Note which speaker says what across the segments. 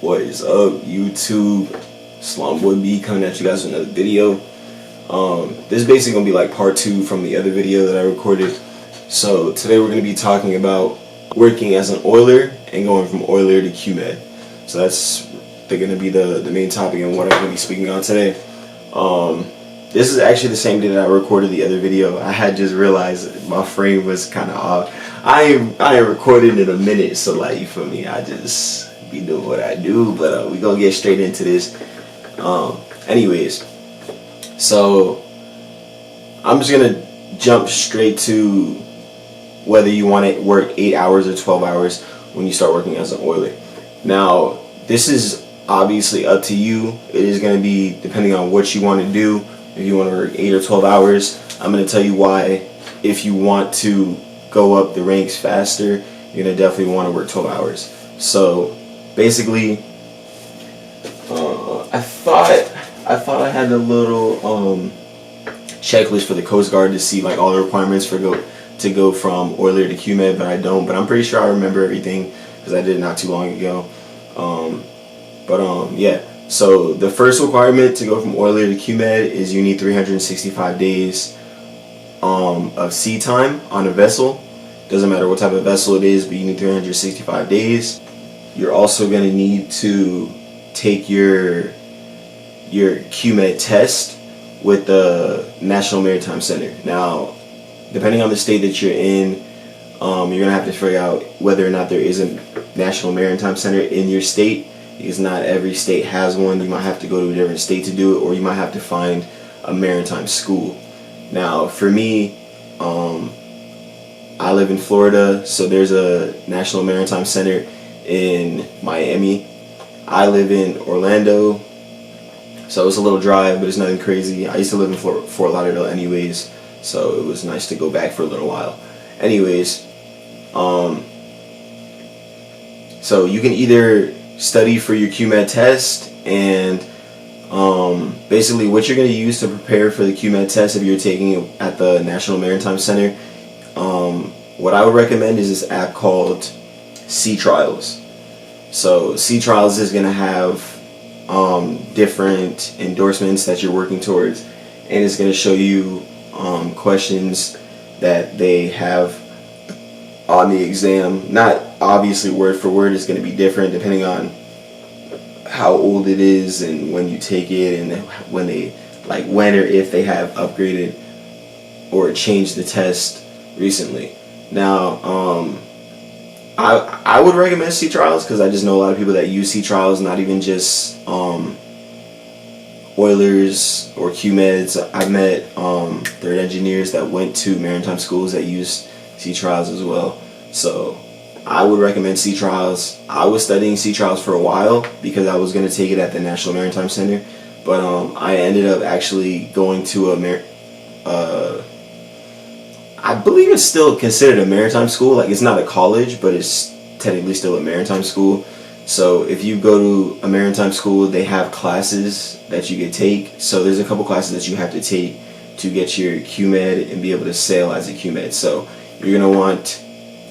Speaker 1: What is up, YouTube? Slumboy B coming at you guys with another video. This is basically gonna be like part 2 from the other video that I recorded. So today we're gonna be talking about working as an oiler and going from oiler to Qmed. So that's gonna be the main topic and what I'm gonna be speaking on today. This is actually the same day that I recorded the other video. I had just realized my frame was kind of off. I ain't recorded in a minute, so like, you feel me? I just be doing what I do, but we gonna get straight into this. Anyways, so I'm just gonna jump straight to whether you want to work 8 hours or 12 hours when you start working as an oiler. Now, this is obviously up to you. It is going to be depending on what you want to do. If you want to work 8 or 12 hours, I'm going to tell you why. If you want to go up the ranks faster, you're going to definitely want to work 12 hours. So basically, I thought I had a little checklist for the Coast Guard to see like all the requirements for to go from oiler to Qmed, but I don't. But I'm pretty sure I remember everything because I did it not too long ago. Yeah. So the first requirement to go from oiler to Qmed is you need 365 days of sea time on a vessel. Doesn't matter what type of vessel it is, but you need 365 days. You're also going to need to take your Qmed test with the National Maritime Center. Now, depending on the state that you're in, you're going to have to figure out whether or not there is a National Maritime Center in your state, because not every state has one. You might have to go to a different state to do it, or you might have to find a maritime school. Now, for me, I live in Florida, so there's a National Maritime Center in Miami. I live in Orlando, so it's a little drive, but it's nothing crazy. I used to live in Fort Lauderdale anyways, so it was nice to go back for a little while. Anyways, so you can either study for your Qmed test, and basically what you're going to use to prepare for the Qmed test if you're taking it at the National Maritime Center, what I would recommend is this app called Sea Trials. So Sea Trials is going to have different endorsements that you're working towards, and it's going to show you questions that they have on the exam. Not obviously word for word, it's going to be different depending on how old it is and when you take it, and when they when or if they have upgraded or changed the test recently. Now, I would recommend Sea Trials because I just know a lot of people that use Sea Trials, not even just oilers or Qmeds. I've met third engineers that went to maritime schools that used Sea Trials as well. So I would recommend Sea Trials. I was studying Sea Trials for a while because I was going to take it at the National Maritime Center, but I ended up actually going to I believe it's still considered a maritime school. Like, it's not a college, but it's technically still a maritime school. So if you go to a maritime school, they have classes that you could take. So there's a couple classes that you have to take to get your Qmed and be able to sail as a Qmed. So you're going to want,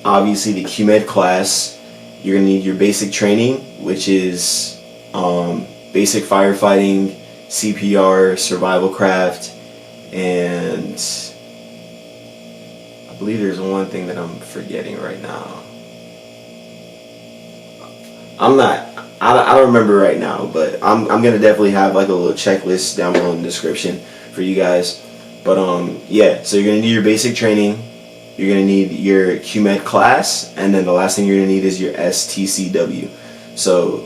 Speaker 1: obviously, the Qmed class. You're going to need your basic training, which is basic firefighting, CPR, survival craft, and I believe there's one thing that I'm forgetting right now. I don't remember right now, but I'm gonna definitely have like a little checklist down below in the description for you guys. But yeah, so you're gonna need your basic training, you're gonna need your Qmed class, and then the last thing you're gonna need is your STCW. So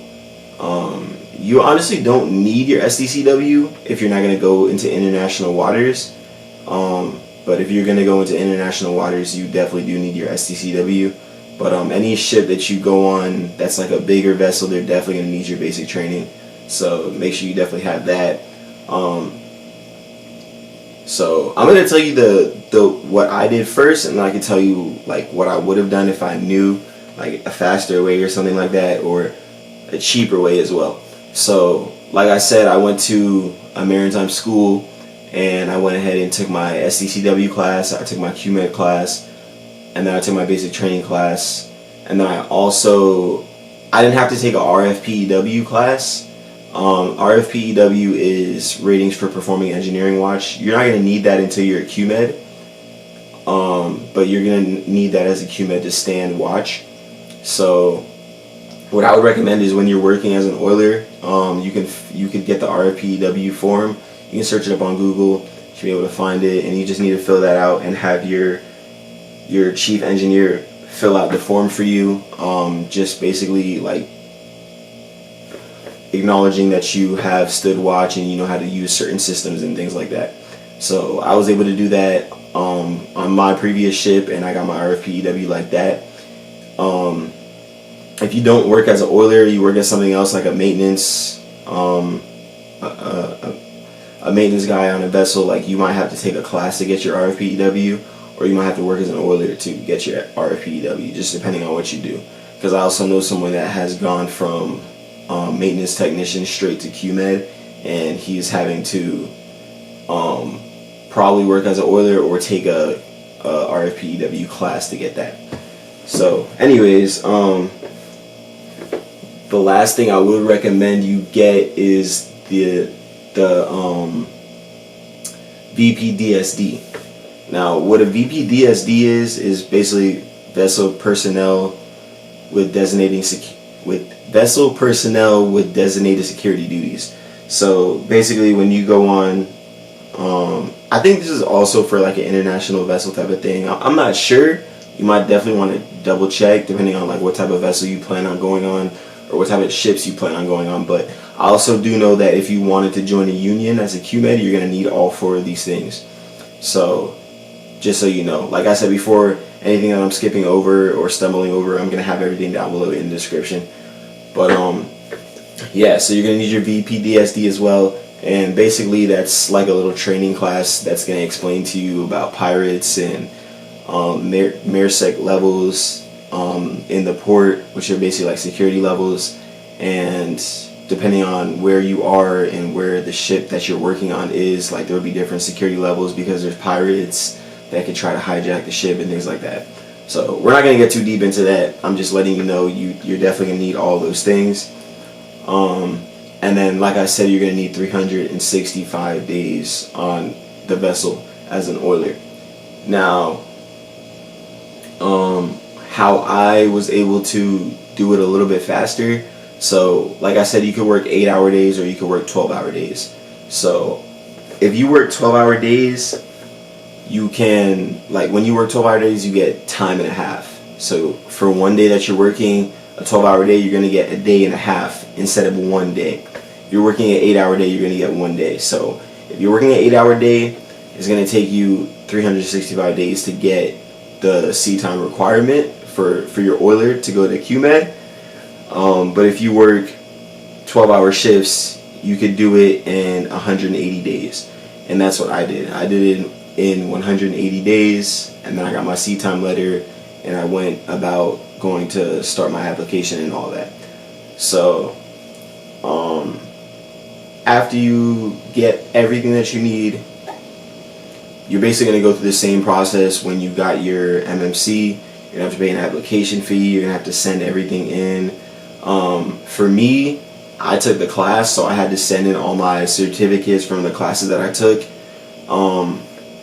Speaker 1: you honestly don't need your STCW if you're not gonna go into international waters. But if you're going to go into international waters, you definitely do need your STCW. But any ship that you go on that's like a bigger vessel, they're definitely going to need your basic training. So make sure you definitely have that. So I'm going to tell you what I did first, and then I can tell you like what I would have done if I knew like a faster way or something like that, or a cheaper way as well. So like I said, I went to a maritime school, and I went ahead and took my STCW class, I took my Qmed class, and then I took my basic training class, and then I also I didn't have to take a RFPEW class. RFPEW is ratings for performing engineering watch. You're not going to need that until you're a Qmed, but you're going to need that as a Qmed to stand watch. So what I would recommend is when you're working as an oiler, you could get the RFPEW form. You can search it up on Google. You should be able to find it, and you just need to fill that out and have your chief engineer fill out the form for you. Just basically like acknowledging that you have stood watch and you know how to use certain systems and things like that. So I was able to do that on my previous ship, and I got my RFPEW like that. If you don't work as an oiler, you work as something else like a maintenance, a maintenance guy on a vessel, like you might have to take a class to get your RFPEW, or you might have to work as an oiler to get your RFPEW, just depending on what you do. Because I also know someone that has gone from maintenance technician straight to Qmed, and he's having to probably work as an oiler or take a RFPEW class to get that. So anyways, the last thing I would recommend you get is the VPDSD. Now, what a VPDSD is basically vessel personnel with designated security duties. So basically, when you go on, I think this is also for like an international vessel type of thing. I'm not sure. You might definitely want to double check depending on like what type of vessel you plan on going on, or what type of ships you plan on going on. But I also do know that if you wanted to join a union as a Qmed, you're going to need all 4 of these things. So just so you know, like I said before, anything that I'm skipping over or stumbling over, I'm going to have everything down below in the description. But yeah, so you're going to need your VPDSD as well. And basically that's like a little training class that's going to explain to you about pirates and MARSEC levels in the port, which are basically like security levels, and depending on where you are and where the ship that you're working on is, like there will be different security levels because there's pirates that could try to hijack the ship and things like that. So we're not going to get too deep into that. I'm just letting you know you're definitely going to need all those things. And then like I said, you're going to need 365 days on the vessel as an oiler. Now, how I was able to do it a little bit faster. So like I said, you could work 8-hour days or you could work 12-hour days. So if you work 12-hour days, you can, like when you work 12-hour days, you get time and a half. So for one day that you're working a 12-hour day, you're going to get a day and a half instead of one day. If you're working an 8-hour day, you're going to get one day. So if you're working an 8-hour day, it's going to take you 365 days to get the sea time requirement for your oiler to go to Qmed. But if you work 12-hour shifts, you could do it in 180 days. And that's what I did. I did it in 180 days, and then I got my sea time letter, and I went about going to start my application and all that. So after you get everything that you need, you're basically going to go through the same process when you got your MMC. You're going to have to pay an application fee. You're going to have to send everything in. For me, I took the class, so I had to send in all my certificates from the classes that I took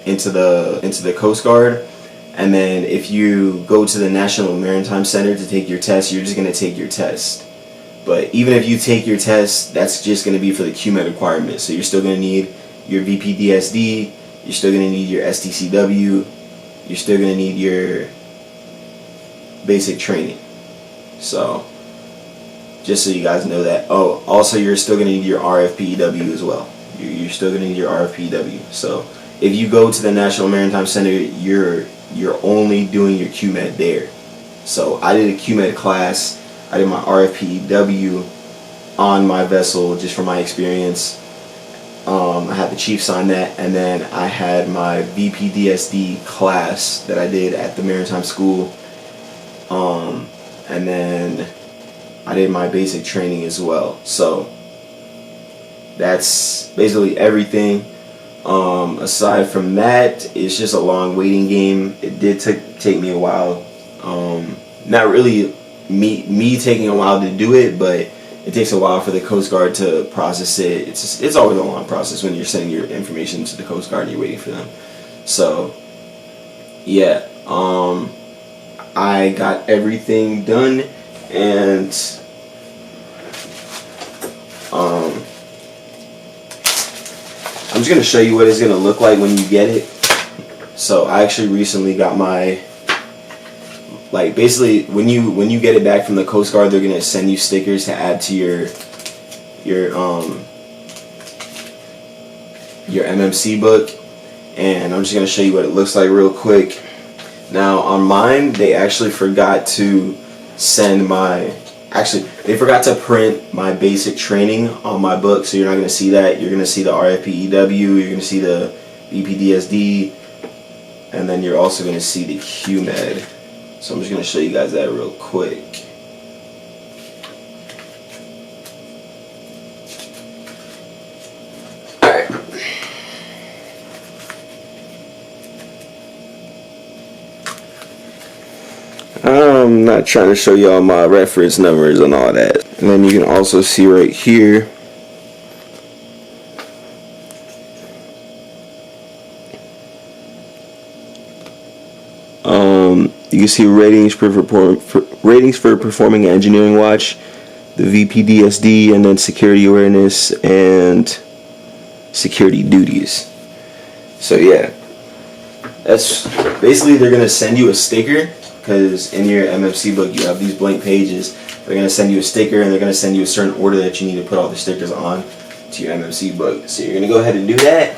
Speaker 1: into the Coast Guard. And then if you go to the National Maritime Center to take your test, you're just going to take your test. But even if you take your test, that's just going to be for the Qmed requirements. So you're still going to need your VPDSD, you're still going to need your STCW, you're still going to need your basic training. So just so you guys know that. Oh, also you're still going to need your RFPEW as well. You're still going to need your RFPEW. So if you go to the National Maritime Center, you're only doing your Qmed there. So I did a Qmed class. I did my RFPEW on my vessel just from my experience. I had the chief sign that, and then I had my VPDSD class that I did at the Maritime School. And then I did my basic training as well. So that's basically everything. Aside from that, it's just a long waiting game. It did take me a while. Not really me taking a while to do it, but it takes a while for the Coast Guard to process it. It's always a long process when you're sending your information to the Coast Guard and you're waiting for them. So yeah, I got everything done, and I'm just gonna show you what it's gonna look like when you get it. So I actually recently got my, like, basically when you get it back from the Coast Guard, they're gonna send you stickers to add to your MMC book, and I'm just gonna show you what it looks like real quick. Now on mine, they actually forgot to send they forgot to print my basic training on my book, so you're not gonna see that. You're gonna see the RFPEW, you're gonna see the BPDSD, and then you're also gonna see the Qmed. So I'm just gonna show you guys that real quick. Alright. I'm not trying to show y'all my reference numbers and all that. And then you can also see right here, you can see ratings for performing engineering watch, the VPDSD, and then security awareness and security duties. So yeah, that's basically, they're gonna send you a sticker, because in your MFC book you have these blank pages. They're gonna send you a sticker, and they're gonna send you a certain order that you need to put all the stickers on to your MFC book. So you're gonna go ahead and do that.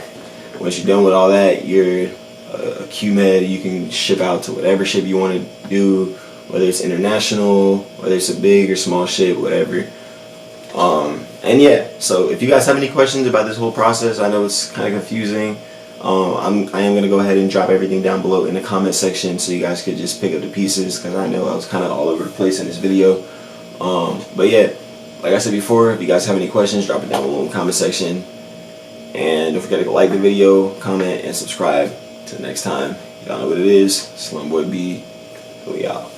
Speaker 1: Once you're done with all that, you're a Qmed. You can ship out to whatever ship you want to do, whether it's international, whether it's a big or small ship, whatever. And yeah, so if you guys have any questions about this whole process, I know it's kind of confusing. I am going to go ahead and drop everything down below in the comment section, so you guys could just pick up the pieces, because I know I was kind of all over the place in this video. But yeah, like I said before, if you guys have any questions, drop it down below in the comment section. And don't forget to like the video, comment, and subscribe. Till next time, y'all know what it is. Slumboy B, we out.